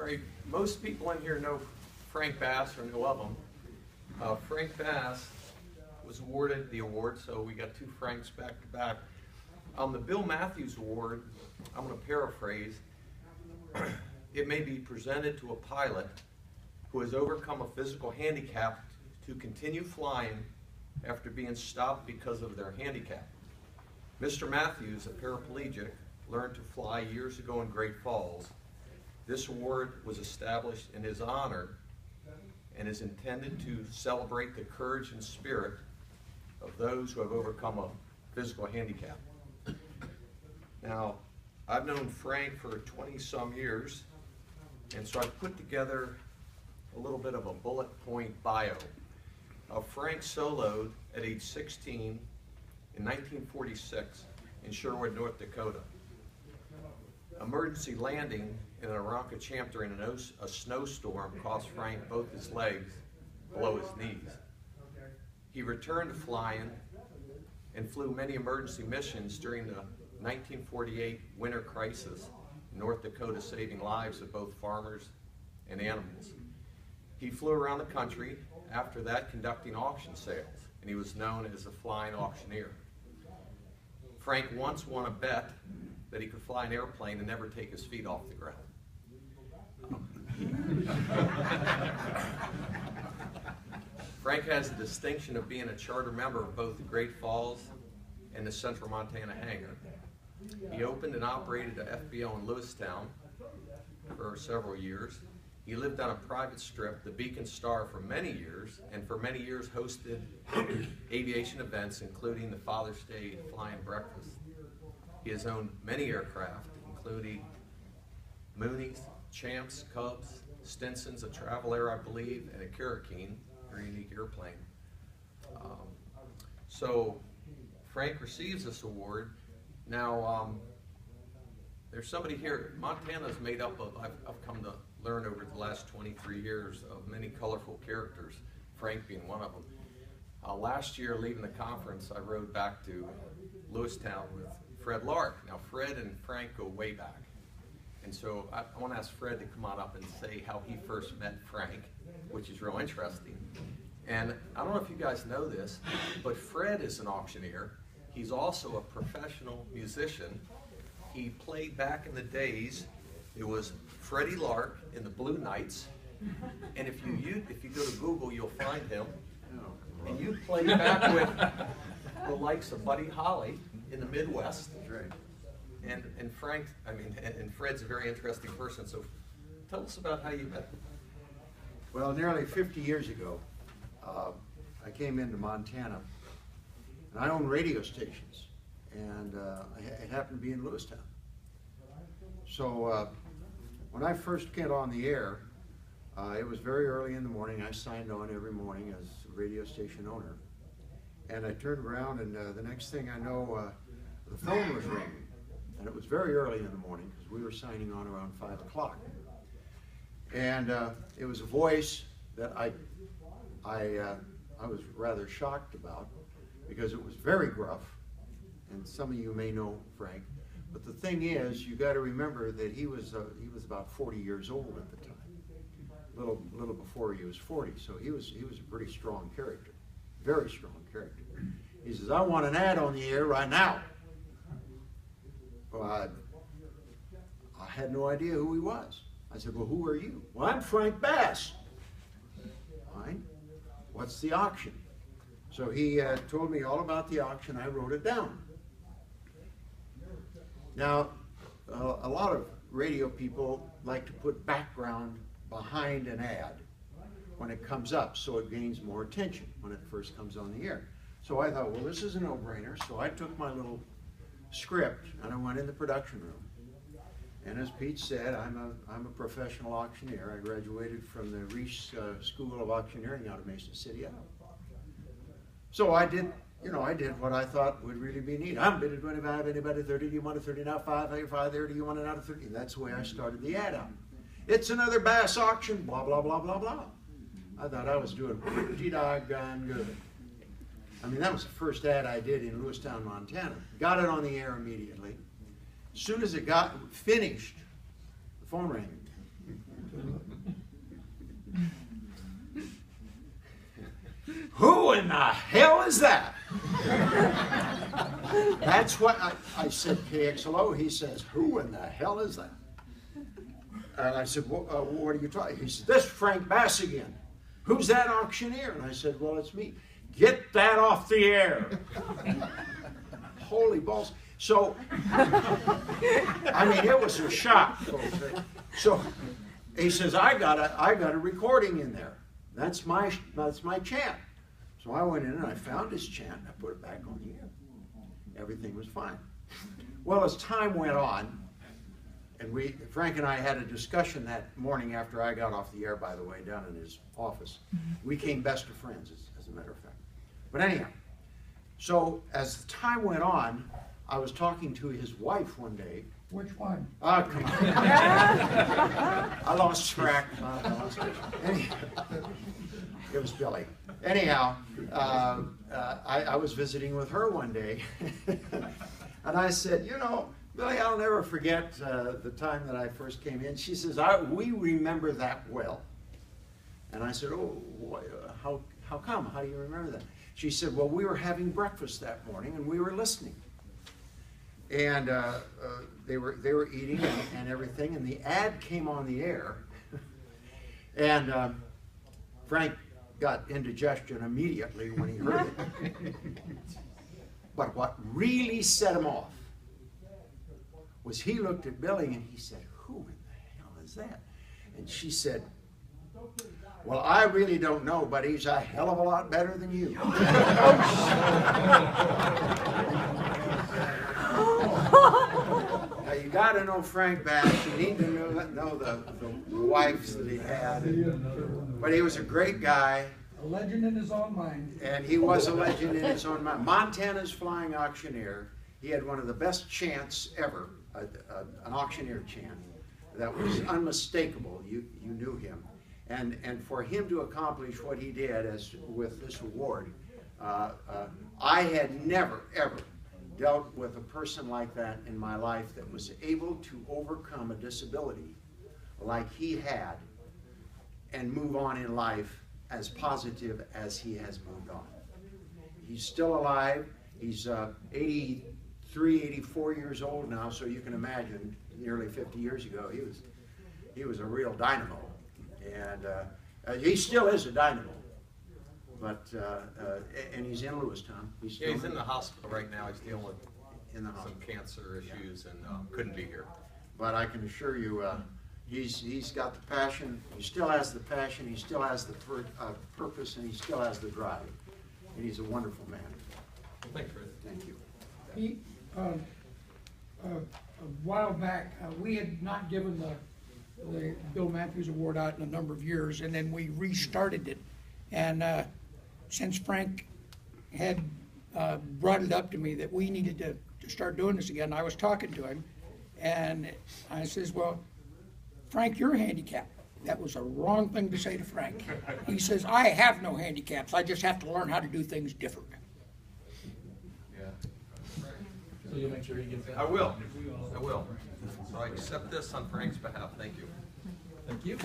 right, most people in here know Frank Bass or know of him. Frank Bass was awarded the award, so we got two Franks back to back. The Bill Matthews Award, I'm going to paraphrase, it may be presented to a pilot who has overcome a physical handicap to continue flying after being stopped because of their handicap. Mr. Matthews, a paraplegic, learned to fly years ago in Great Falls. This award was established in his honor and is intended to celebrate the courage and spirit of those who have overcome a physical handicap. Now, I've known Frank for 20-some years, and so I've put together a little bit of a bullet point bio. Frank soloed at age 16 in 1946 in Sherwood, North Dakota. Emergency landing in Aranca Champ during a snowstorm cost Frank both his legs below his knees. He returned to flying and flew many emergency missions during the 1948 winter crisis in North Dakota, saving lives of both farmers and animals. He flew around the country, after that conducting auction sales, and he was known as a flying auctioneer. Frank once won a bet that he could fly an airplane and never take his feet off the ground. Frank has the distinction of being a charter member of both the Great Falls and the Central Montana Hangar. He opened and operated a FBO in Lewistown for several years. He lived on a private strip, the Beacon Star, for many years, and for many years hosted aviation events, including the Father's Day Flying Breakfast. He has owned many aircraft, including Moonies, Champs, Cubs, Stinsons, a Travel Air, I believe, and a Cherokee, a very unique airplane. So Frank receives this award. Now, there's somebody here. Montana is made up of, I've come to learn over the last 23 years, of many colorful characters, Frank being one of them. Last year, leaving the conference, I rode back to Lewistown with Fred Lark. Now, Fred and Frank go way back. And so I want to ask Fred to come on up and say how he first met Frank, which is real interesting. And I don't know if you guys know this, but Fred is an auctioneer. He's also a professional musician. He played back in the days. It was Freddie Lark in the Blue Knights. And if you go to Google, you'll find him. And you played back with the likes of Buddy Holly in the Midwest. That's right. And Frank, and Fred's a very interesting person. So tell us about how you met. Well, nearly 50 years ago, I came into Montana, and I own radio stations, and it happened to be in Lewistown. So when I first get on the air, it was very early in the morning. I signed on every morning as a radio station owner. And I turned around, and the next thing I know, the phone was ringing. And it was very early in the morning because we were signing on around 5 o'clock. And it was a voice that I was rather shocked about because it was very gruff. And some of you may know Frank. But the thing is, you got to remember that he was about 40 years old at the time, little before he was 40. So he was a pretty strong character, very strong character. He says, "I want an ad on the air right now." Well, I had no idea who he was. I said, "Well, who are you?" "Well, I'm Frank Bass." "Fine. What's the auction?" So he told me all about the auction. I wrote it down. Now, a lot of radio people like to put background behind an ad when it comes up so it gains more attention when it first comes on the air. So I thought, well, this is a no-brainer. So I took my little script and I went in the production room. And as Pete said, I'm a professional auctioneer. I graduated from the Reese School of Auctioneering out of Mason City, Iowa. So I did what I thought would really be neat. I'm bidding 25, anybody 30, do you want a 30, not 5, 5 there, do you want it out of 30? That's the way I started the ad out. It's another Bass auction, blah, blah, blah, blah, blah. I thought I was doing pretty doggone good. I mean, that was the first ad I did in Lewistown, Montana. Got it on the air immediately. As soon as it got finished, the phone rang. Who in the hell is that? That's what I said, KXLO. He says, who in the hell is that? And I said, what are you talking? He said, this Frank Bass again. Who's that auctioneer? And I said, well, it's me. Get that off the air. Holy balls. So, I mean, it was a shock, folks. So he says, I got a recording in there. That's my chant. So I went in and I found his chant and I put it back on the air. Everything was fine. Well, as time went on, and Frank and I had a discussion that morning after I got off the air, by the way, down in his office. We became best of friends, as a matter of fact. But anyhow, so as time went on, I was talking to his wife one day. Which one? Ah, come on. I lost track. Anyhow, it was Billy. Anyhow, I was visiting with her one day, and I said, you know, Billy, I'll never forget the time that I first came in. She says, we remember that well. And I said, oh, how come? How do you remember that? She said, well, we were having breakfast that morning, and we were listening. And they were eating and everything, and the ad came on the air, and Frank got indigestion immediately when he heard it. But what really set him off was he looked at Billy and he said, who in the hell is that? And she said, well, I really don't know, but he's a hell of a lot better than you. Now, you got to know Frank Bass. You need to know the wives that he had. But he was a great guy. A legend in his own mind. And he was a legend in his own mind. Montana's Flying Auctioneer. He had one of the best chants ever, an auctioneer chant that was unmistakable. You knew him. And for him to accomplish what he did with this award, I had never, ever dealt with a person like that in my life that was able to overcome a disability like he had and move on in life as positive as he has moved on. He's still alive. He's 83, 84 years old now, so you can imagine nearly 50 years ago he was a real dynamo. And he still is a dynamo. But and he's in Lewistown. He's in the hospital right now. He's dealing with some cancer issues and couldn't be here. But I can assure you, he's got the passion. He still has the passion. He still has the purpose, and he still has the drive. And he's a wonderful man. Thanks, Fred. Thank you. He, a while back, we had not given the Bill Matthews Award out in a number of years, and then we restarted it. And since Frank had brought it up to me that we needed to start doing this again, I was talking to him, and I says, well, Frank, you're handicapped. That was a wrong thing to say to Frank. He says, I have no handicaps. I just have to learn how to do things different. Yeah. So you'll make sure he gets that? I will. I will. So I accept this on Frank's behalf. Thank you. Thank you.